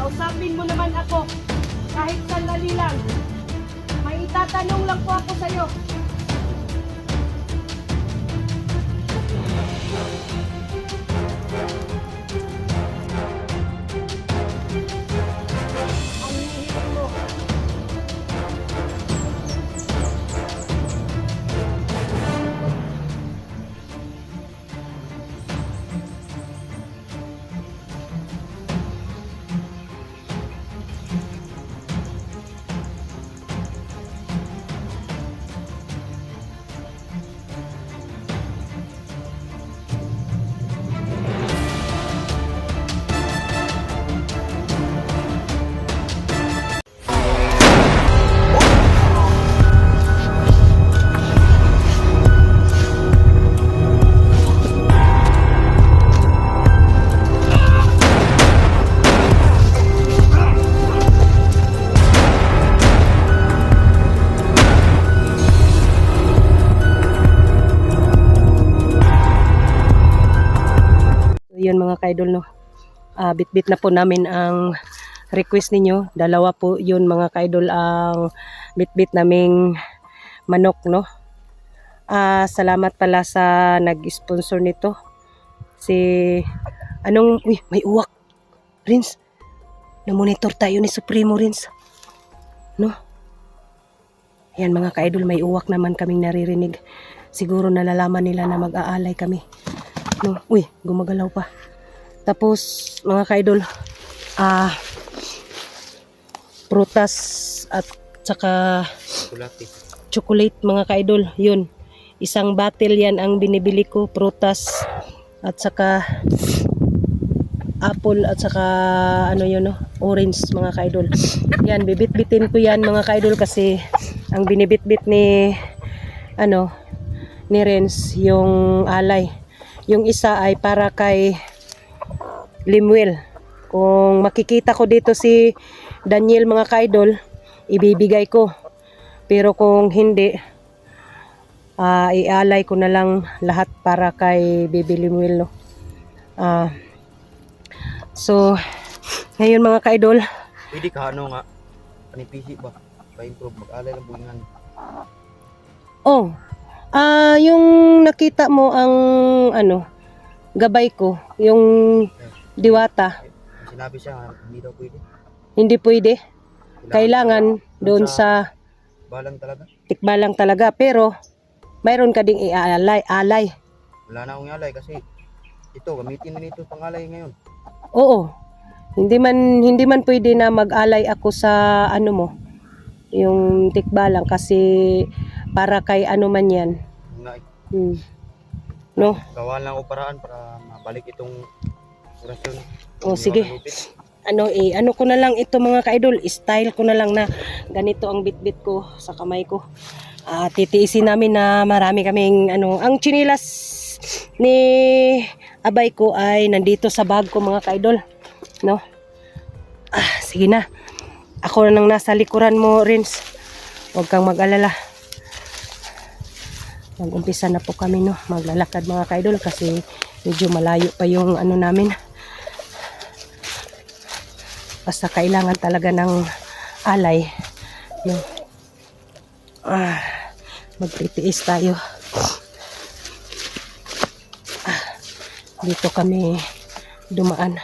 Kausapin mo naman ako. Kahit sandali lang. May itatanong lang po ako sa'yo. Ang hihingin mo. Yun mga kaidol, no. Bit-bit na po namin ang request ninyo. Dalawa po yun mga kaidol ang bit-bit naming manok, no. Salamat pala sa nag-sponsor nito. Uy, may uwak. Rins, na-monitor tayo ni Supremo, Rins. No. Yan mga kaidol, may uwak naman kaming naririnig. Siguro nalalaman nila na mag-aalay kami. No. Uy, gumagalaw pa. Tapos mga kaidol, prutas at saka chocolate mga kaidol. Yun, isang bottle yan ang binibili ko. Prutas at saka apple at saka ano yun, no? Orange mga kaidol. Yan, bibit-bitin ko yan mga kaidol kasi ang binibit-bit ni Renz yung alay. Yung isa ay para kay Limuel. Kung makikita ko dito si Daniel mga kaidol, ibibigay ko. Pero kung hindi, ialay ko na lang lahat para kay Baby Limuel, no? So, ngayon mga kaidol, pwede ka nga, panipisi ba? Pa-improve, mag-alay lang bulingan. Oh, yung nakita mo ang gabay ko, yung diwata. Sinabi siya, hindi daw pwede. Hindi pwede. Kailangan doon sa balang talaga. tikbalang talaga. Pero, mayroon ka ding alay. Wala na akong alay kasi ito, gamitin mo nito pangalay ngayon. Oo. Hindi man pwede na mag-alay ako sa yung tikbalang kasi para kay man yan. No? Gawa lang ako paraan para mabalik itong orasyon. O sige. Ano ko na lang ito mga kaidol, style ko na lang na ganito ang bitbit ko sa kamay ko. Titiisin namin na marami kaming ang chinilas ni abay ko ay nandito sa bag ko mga kaidol, no? Sige na. Ako na nang nasa likuran mo, Rins. Huwag kang mag-alala. Mag-umpisa na po kami, no? Maglalakad mga kaidol kasi medyo malayo pa yung namin. Basta kailangan talaga ng alay, no? Magtitiis tayo. Dito kami dumaan.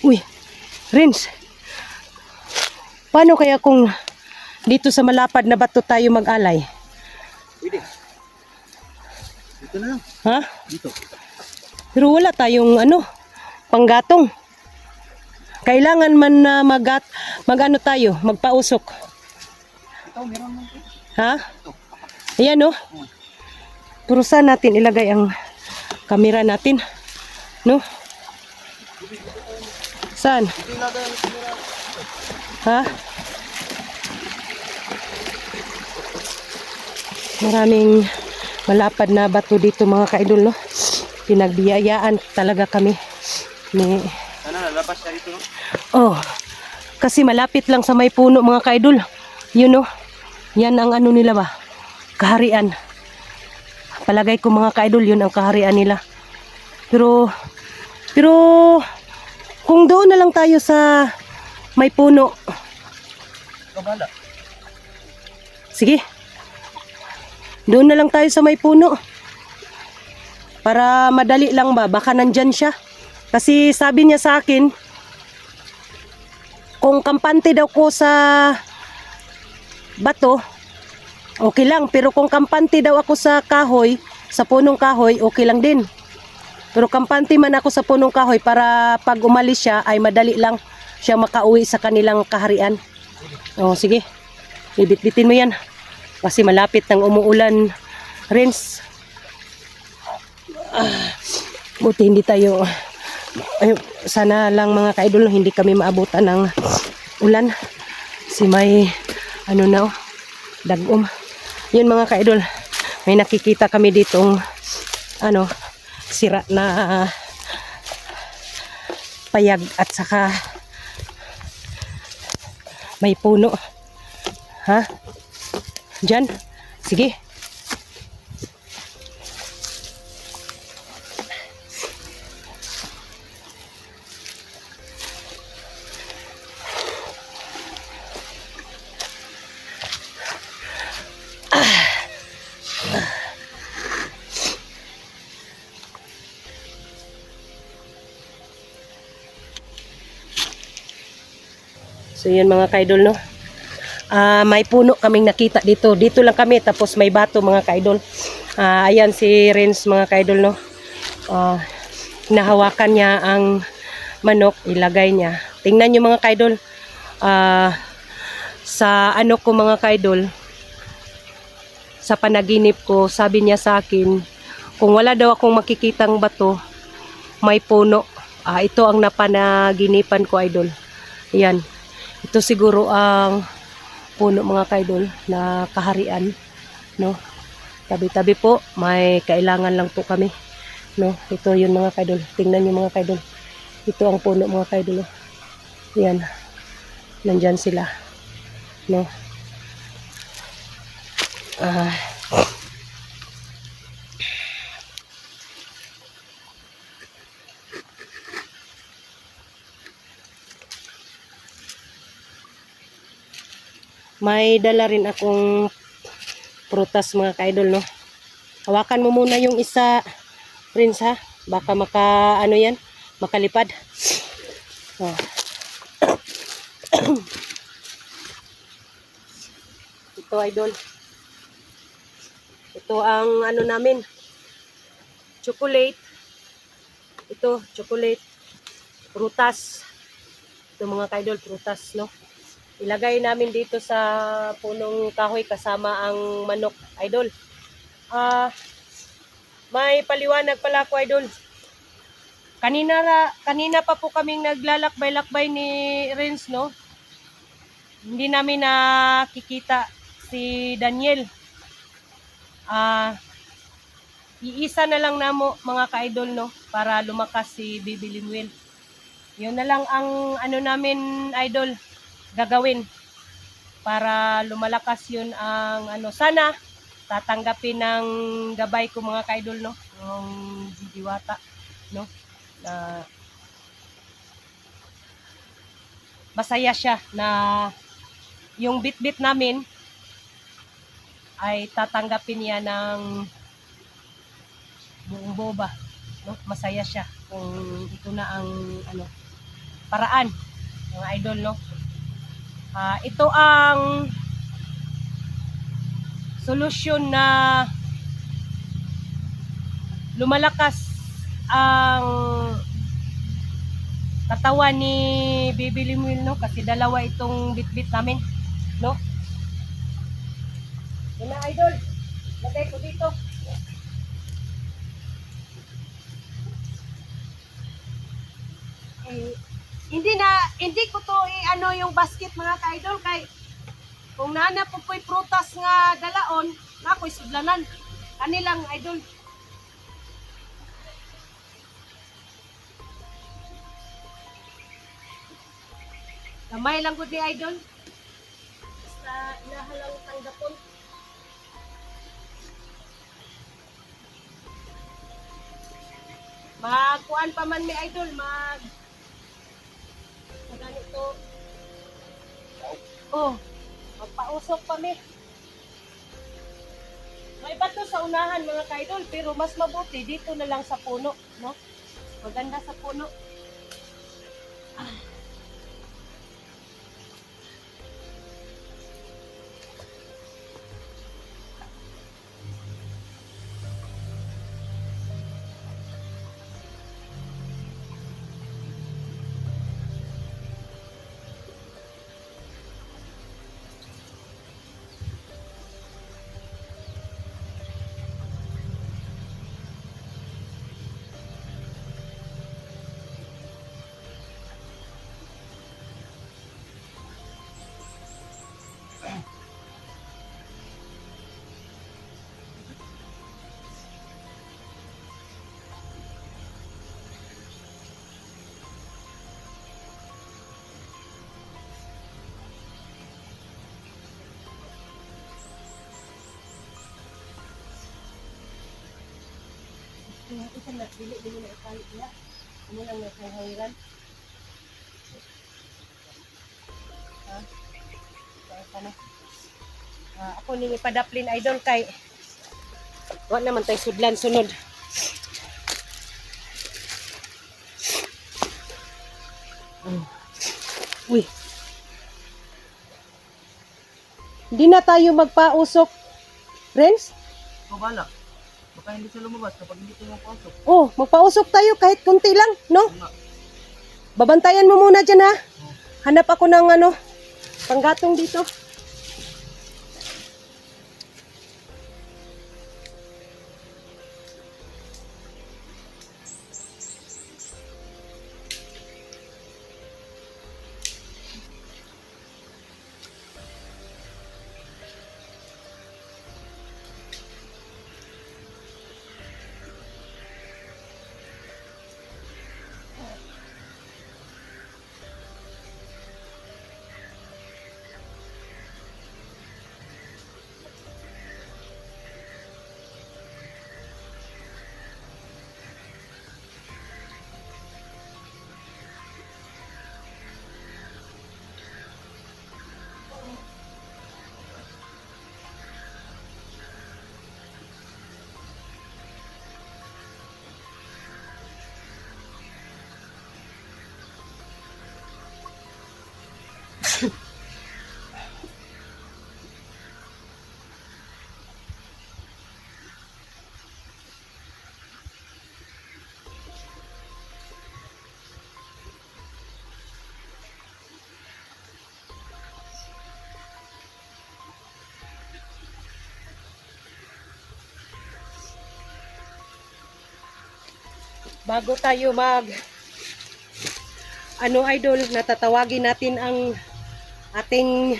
Uy, Rins, paano kaya kung dito sa malapad na bato tayo mag-alay? Pwede. Dito na lang. Ha? Dito. Pero wala tayong panggatong. Kailangan man na tayo, magpausok. Ito, meron lang. Ha? Ayan, no? Pero saan natin ilagay ang kamera natin? No? Saan? Ha? Maraming malapad na bato dito mga ka-idol, no? Pinagbiyayaan talaga kami ni... Sana lalabas siya dito, no? Oh, kasi malapit lang sa may puno mga ka-idol. Yun, no? Yan ang ano nila ba? Kaharian. Palagay ko mga ka-idol, yun ang kaharian nila. Pero kung doon na lang tayo sa may puno. Kabala. Sige. Doon na lang tayo sa may puno. Para madali lang ba? Baka nandyan siya. Kasi sabi niya sa akin, kung kampante daw ko sa bato, okay lang. Pero kung kampante daw ako sa kahoy, sa punong kahoy, okay lang din. Pero kampante man ako sa punong kahoy para pag umalis siya ay madali lang siya makauwi sa kanilang kaharian. O sige, ibit-bitin mo yan. Kasi malapit ng umuulan, Renz. Buti hindi tayo... Ay, sana lang mga ka-idol hindi kami maabutan ng ulan. Si may ano na dagom. Yun mga ka-idol, may nakikita kami ditong ano, sira na payag at saka may puno. Ha? Diyan? Sige. So yan mga kaidol, no. May puno kaming nakita dito. Dito lang kami tapos may bato mga kaidol. Ayan si Renz mga kaidol, no. Nahawakan niya ang manok, ilagay niya. Tingnan niyo mga kaidol. Sa ano ko mga kaidol, sa panaginip ko, sabi niya sa akin, kung wala daw akong makikitang bato, may puno. Ito ang napanaginipan ko, idol. Ayan. Ito siguro ang puno mga kaidol na kaharian, no? Tabi-tabi po, may kailangan lang po kami, no? Ito yun mga kaidol. Tingnan niyo mga kaidol. Ito ang puno mga kaidol. Ayan. Nandyan sila, no? May dala rin akong prutas mga kaidol, no? Hawakan mo muna yung isa, Prince, ha? Baka ano yan, makalipad. Ito idol. Ito ang ano namin, chocolate. Ito, chocolate. Prutas. Ito mga kaidol, prutas, no? Ilagay namin dito sa punong kahoy kasama ang manok, idol. May paliwanag pala ako, idol. Kanina pa po kaming naglalakbay-lakbay ni Renz, no? Hindi namin nakikita si Daniel. Iisa na lang namo mga ka-idol, no? Para lumakas si Baby Limuel. Yun na lang ang ano namin, idol, gagawin para lumalakas yun ang ano. Sana tatanggapin ng gabay ko mga kaidol, no, ng Diwata, no, na masaya siya na yung bit-bit namin ay tatanggapin niya ng buong boba, no. Masaya siya kung ito na ang ano paraan mga idol, no. Ito ang solusyon na lumalakas ang katawan ni Baby Limuel, no, kasi dalawa itong bit-bit namin, no. Yun na idol, lagay ko dito. Hindi ko to ano yung basket mga ka-idol, kay kung nana po po'y prutas nga dalaon, Na ako'y sudlanan. Kanilang idol. Gamay lang gud ni idol. Basta inahalang tanggapon. Magkuan pa man mi idol, ganito. Oh, magpausok pa mi. May bato sa unahan mga ka-idol, pero mas mabuti dito na lang sa puno, no? Maganda sa puno. Ito na, dili na ikalit niya. Ano lang na hangiran. Ha? Ito na. Ako nini padaplin idol kay wa naman tay sudlan sunod. Uy. Hindi na tayo magpausok. Friends? Kabala. Baka hindi siya lumabas kapag hindi tayo mapasok. Oh, magpausok tayo kahit kunti lang, no? Babantayan mo muna dyan, ha? Hanap ako ng panggatong dito. Bago tayo idol, natatawagin natin ang ating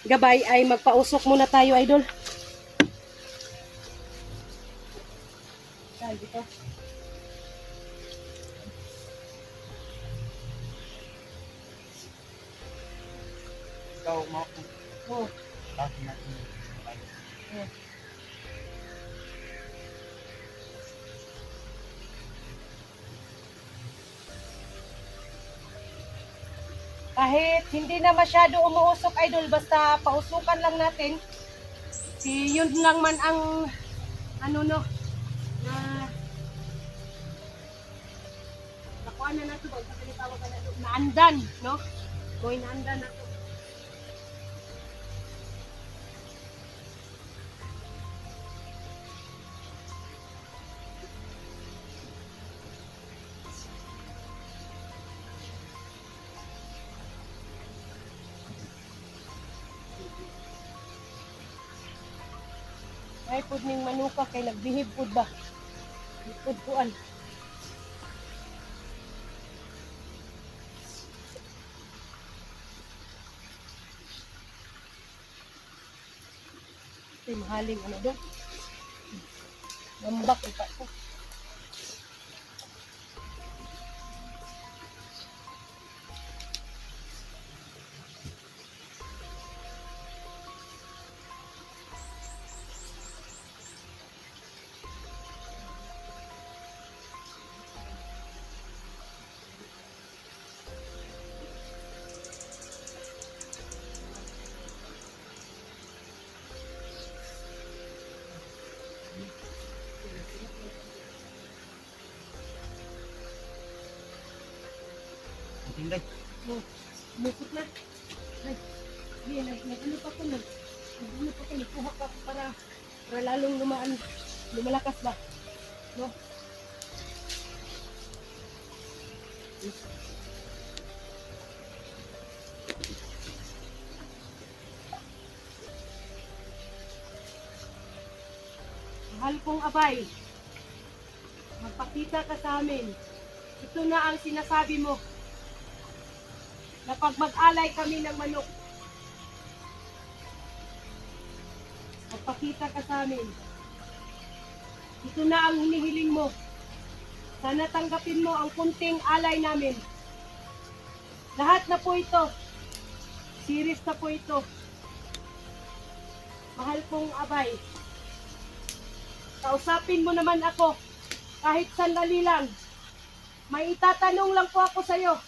gabay ay magpausok muna tayo idol. Dito. Ikaw, Oh. Bakit natin? Oh. Kahit hindi na masyado umuusok idol, basta pausukan lang natin. Yun lang man ang na nakuha na nato ba tawag na nato naandan, no? Boy naandan nato. Ay pud ning manuka kay nagbihib pud ba? Pud kuan. Ito yung mahaling ano doon. Lambak ito ko. Tinday. Oh, mukot na. Ay, ano pa ko na. Ano pa ko, nikuha pa ako para lalong lumalakas ba? No? Mahal kong abay, magpakita ka sa amin. Ito na ang sinasabi mo. Na pag mag-alay kami ng manok, magpakita ka sa amin. Ito na ang hinihiling mo. Sana tanggapin mo ang kunting alay namin. Lahat na po ito. Series na po ito. Mahal kong abay, kausapin mo naman ako. Kahit sandali lang. May itatanong lang po ako sa iyo.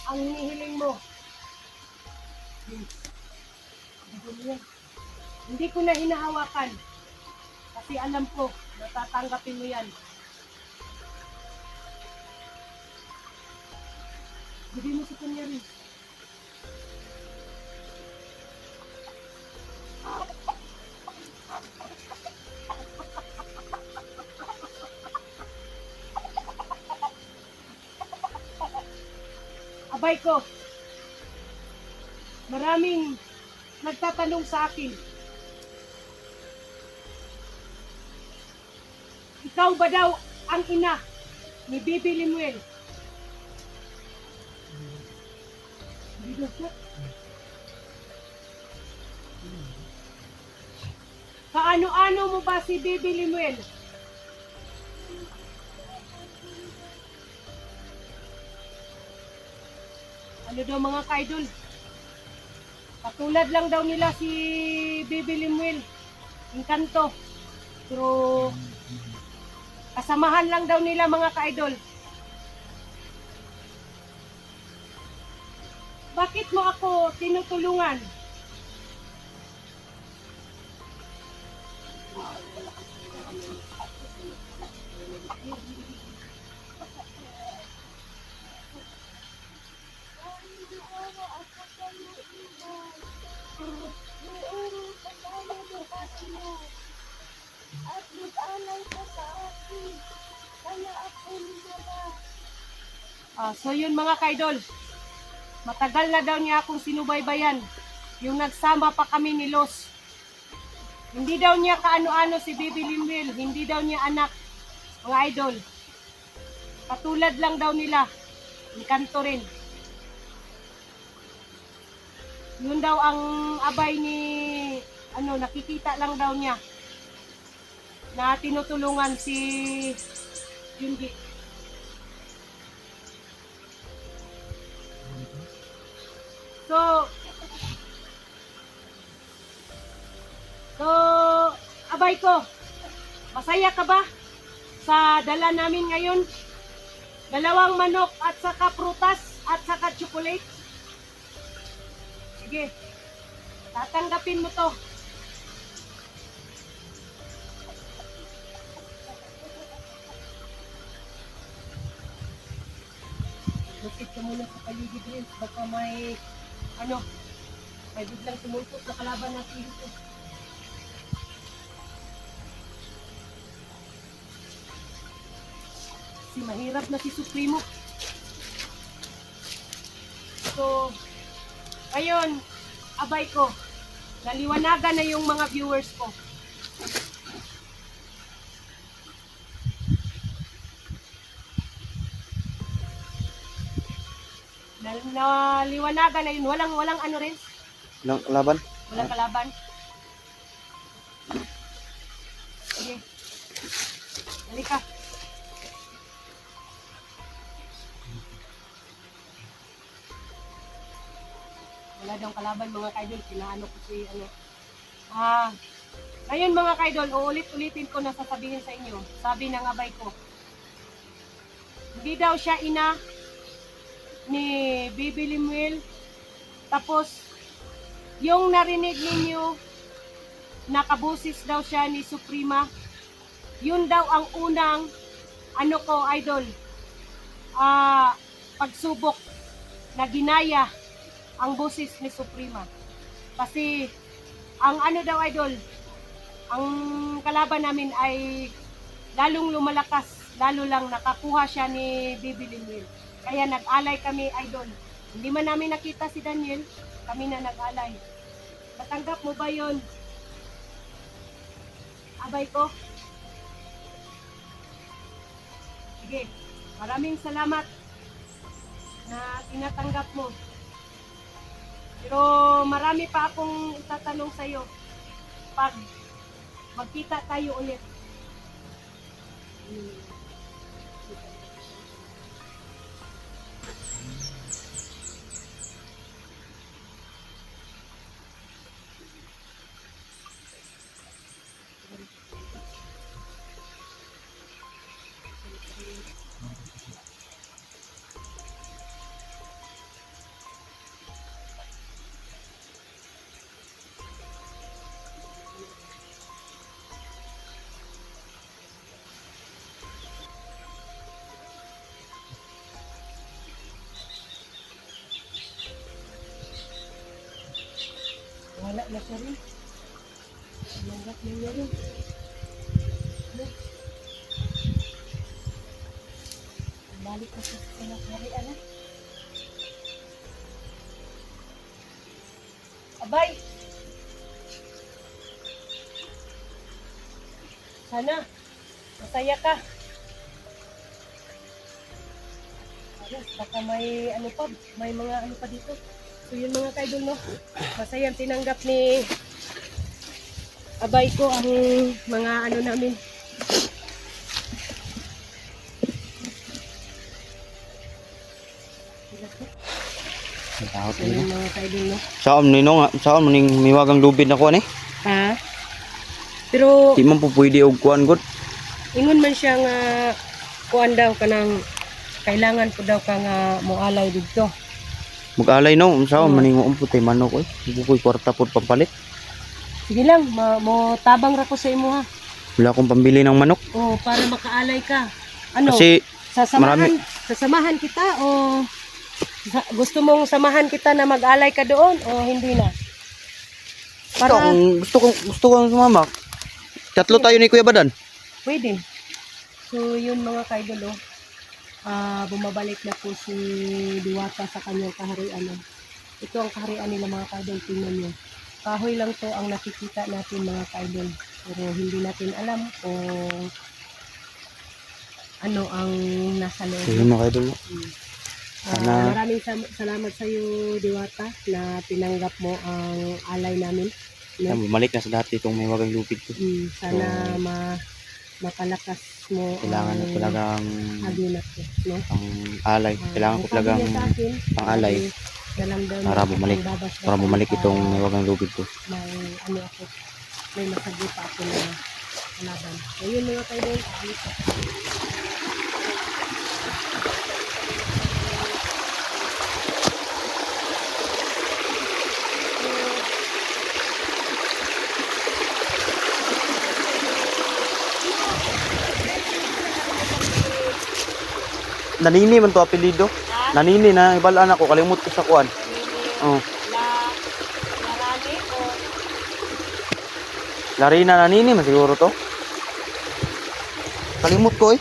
Ang hinihiling mo. Hindi ko na hinahawakan. Kasi alam ko, natatanggapin mo yan. Bigay mo sa kanya rin. Abay ko, maraming nagtatanong sa akin, ikaw ba daw ang ina ni Bibi Limuel? Hindi daw siya. Kaano-ano mo ba si Bibi Limuel? Ano daw mga ka-idol? Katulad lang daw nila si Bibi Limuel. Encanto. Pero kasamahan lang daw nila mga ka-idol. Bakit mo ako tinutulungan? At nag-alay ka sa akin, kaya ako lumabas. So yun mga ka-idol. Matagal na daw niya akong sinubaybayan. Yung nagsama pa kami ni Los. Hindi daw niya kaano-ano si Bibi Limuel. Hindi daw niya anak. Mga idol. Katulad lang daw nila. Encanto rin. Yun daw ang abay ni nakikita lang daw niya na tinutulungan si Junji. So abay ko, masaya ka ba sa dala namin ngayon? 2 manok at saka prutas at saka chocolate. Sige, tatanggapin mo to. Lupit ka muna sa paligid rin. Baka may biglang tumulpot na kalaban natin dito. Kasi mahirap na si Supremo. So, ayun, abay ko. Naliwanagan na yung mga viewers ko. naliwanagan na yun. Walang ano rin. Ilang laban? Walang kalaban. Sige. Halika. Wala daw kalaban mga kaidol. Pinaano ko si ano. Ngayon mga kaidol, uulit-ulitin ko na sasabihin sa inyo. Sabi ng abay ko. Hindi daw siya ina ni Bibi Limuel. Tapos, yung narinig ninyo, nakabusis daw siya ni Suprema. Yun daw ang unang, ano ko, idol, pagsubok na ginaya ang busis ni Suprema. Kasi, ang ano daw, idol, ang kalaban namin ay lalong lumalakas, lalo lang nakakuha siya ni Bibi Limuel. Kaya nag-alay kami, idol. Hindi man namin nakita si Daniel, kami na nag-alay. Natanggap mo ba yun? Abay ko? Sige, maraming salamat na tinatanggap mo. Pero marami pa akong itatanong sa'yo pag magkita tayo ulit. Wala na siya rin. Langgap na niya rin. Balik na sa pinakarian. Abay! Sana, masaya ka. Ayos, baka may ano pa, may mga ano pa dito. So yun mga kaidol, no? Masayang tinanggap ni abay ko ang mga ano namin. Takot So yun mga kaidol, no? Saan ninong, saan maning miwagang lubid na kuan eh? Ha? Pero Di man po pwede og kuan god. ingon man siya nga kuan daw kanang kailangan ko daw ka nga moalay dito. Mag-alay no, saan maning umputay manok eh. Bukoy kwarta pod pampalit. Sige lang, mo tabang ra ko sa imo ha. Wala akong pambili ng manok. O para makaalay ka. Ano? Kasi Sasamahan kita o gusto mong samahan kita na mag-alay ka doon o hindi na? Para gusto kong sumama. Tatlo tayo ni Kuya Badan. pwede. So yun mga kaidol, bumabalik na po si Diwata sa kanyang kaharian. Ito ang kaharian nila mga kaidol, tingnan nyo. Kahoy lang to ang nakikita natin mga kaidol. Pero hindi natin alam kung ano ang nasa loob. Ayun mga idol. Maraming salamat sa iyo Diwata na tinanggap mo ang alay namin. No? Bumalik na sa dati itong may wagang lupit ko. Sana mapalakas mo Kailangan na talagang haginat ko, no? ang alay. Kailangan ko talagang ang alay para bumalik itong may wagang lupit ko. May ano ako, may masagli pa ako na laban. Ayun mga kaidol, Nanini man to apelido. Nanini na ibalaan ako kalimut ko sa kuan. Oh. Larani o Larina Nanini man siguro to. Kalimut ko eh.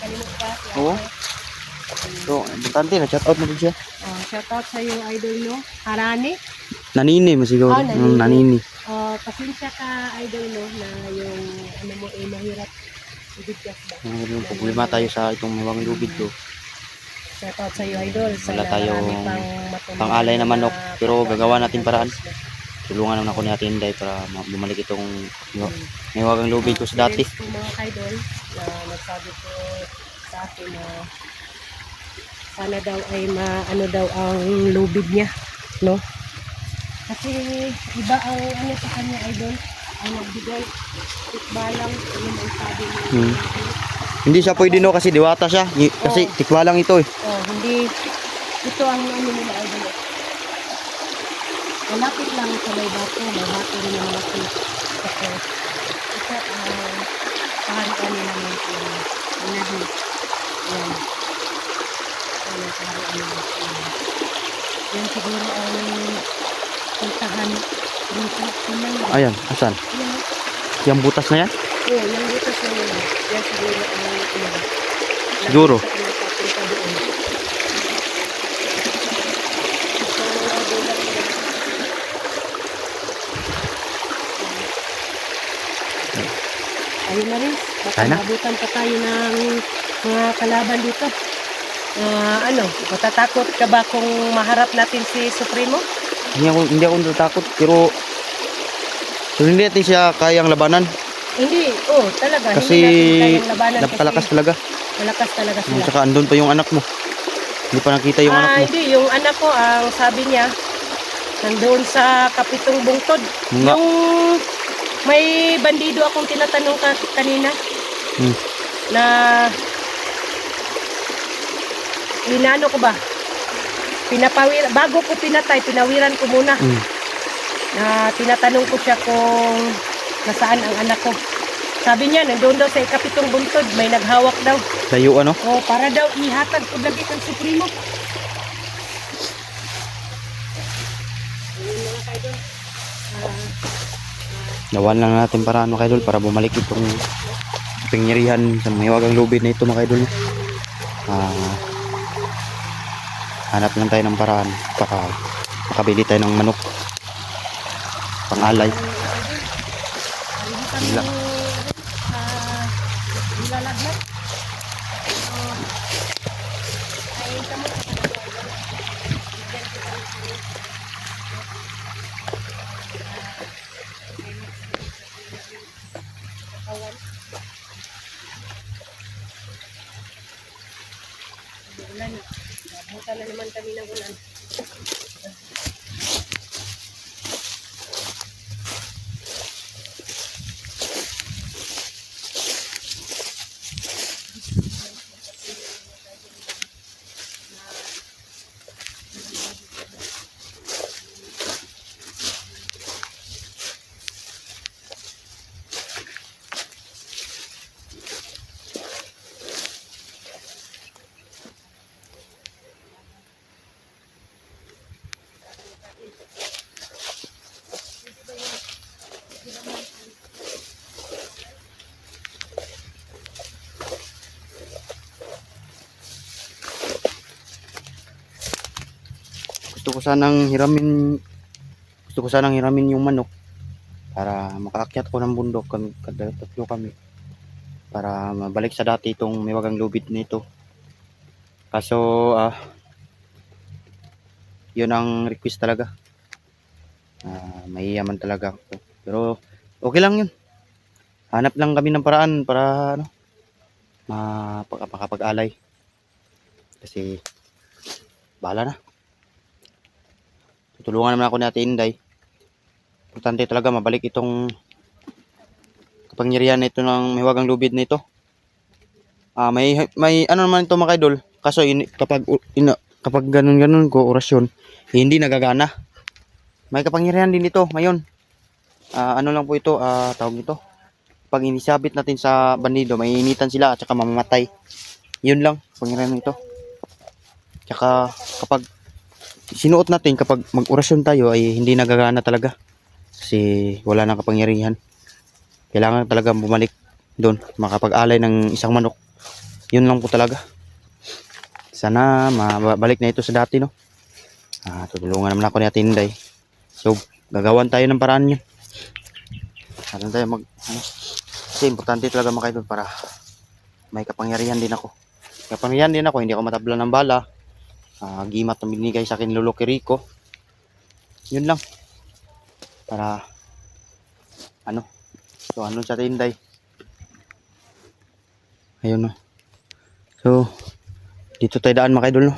kalimut ka? Oo. So, importante na chat out mo din siya. Shout out sa iyo idol, no? Harani. Nanini man siguro. Nanini. Nanini. Pasensya ka idol, no, na yung ano mo mahirap ibigkas ba? Mayroon problema tayo sa itong may wagang lupit ko. Shout out sa iyo, idol. Wala Sana tayong marami pang matulungan pang-alay na manok, pero kapwa gagawa natin ng paraan. Muslim. Tulungan naman ako ni Ate Inday para bumalik itong may wagang lubid ko sa dati. Friends ko mga kaidol na nagsabi ko sa akin na sana daw ay maano daw ang lubid niya, no? Kasi iba ang ano sa kanya, idol, ang nagbigay tikbalang, ano ang sabi niya. Hmm. Hindi siya pwede no kasi diwata siya. Kasi tikwa lang ito eh. Oh, hindi, ito ang ano nila, idol. Malapit lang sa may bato rin naman ako. Kasi ito ang kaharian nila ng inahin. Yan. Yan ang kaharian nila. Yan siguro ang puntahan dito. Ayan, asan? Yan. Yung butas na yan? Oo, yung dito sa nila. Yan siguro ang ano. Siguro. Papunta doon. Ayun na rin. Baka Kaya na? mabutan pa tayo ng mga kalaban dito. Ano, matatakot ka ba kung maharap natin si Supremo? Hindi ako natatakot pero hindi natin siya kayang labanan Hindi, talaga. kasi hindi natin kayang labanan napakalakas kasi talaga. malakas talaga sila. Tsaka andun pa yung anak mo. Hindi pa nakita yung anak mo. Hindi, yung anak ko, ang sabi niya, nandoon sa kapitong bungtod. Nga. Yung may bandido akong tinatanong kanina Hmm. na inano ko ba? Bago ko pinatay, pinawiran ko muna. Mm. Na tinatanong ko siya kung nasaan ang anak ko. Sabi niya, nandoon daw sa ikapitong buntod, may naghawak daw. Layo ano? Para daw ihatag ko lagi kang Supremo. Ayun mga kaidol. Nawan lang natin para mga kaidol para bumalik itong pingyarihan sa mahiwagang lubid na ito mga kaidol. Hanap lang tayo ng paraan para makabili tayo ng manok pang-alay. Wala. Nilalagnat. Ay, kamo. Ulan. Buta na naman kami ng ulan. Gusto ko sanang hiramin yung manok para makaakyat ko ng bundok kada tatlo kami para mabalik sa dati itong may wagang lubid nito. Kaso yun ang request talaga. Mahiyaman talaga ako. Pero okay lang yun. Hanap lang kami ng paraan para makapag-alay. Kasi bahala na. Tutulungan naman ako ni Ate Inday. Importante talaga mabalik itong kapangyarihan na ito ng may wagang lubid na ito. May ano naman ito mga idol. Kaso kapag ganun ko orasyon, hindi nagagana. May kapangyarihan din ito ngayon. Ano lang po ito, tawag ito. Pag inisabit natin sa bandido, may initan sila at saka mamamatay. Yun lang, kapangyarihan nito. Tsaka kapag sinuot natin, kapag mag-orasyon tayo ay hindi nagagana talaga. Kasi wala nang kapangyarihan. Kailangan talaga bumalik doon, makapag-alay ng isang manok. Yun lang po talaga. Sana mabalik na ito sa dati, no? Tutulungan naman ako ni Ate Inday. So, gagawan tayo ng paraan yun. Saan tayo kasi importante talaga mga idol para may kapangyarihan din ako. kapangyarihan din ako, hindi ako matabla ng bala. Gimat na binigay sa akin Lolo Kiriko. Yun lang. Para so ano sa tinday. Ayun no. So dito tayo daan mga idol no.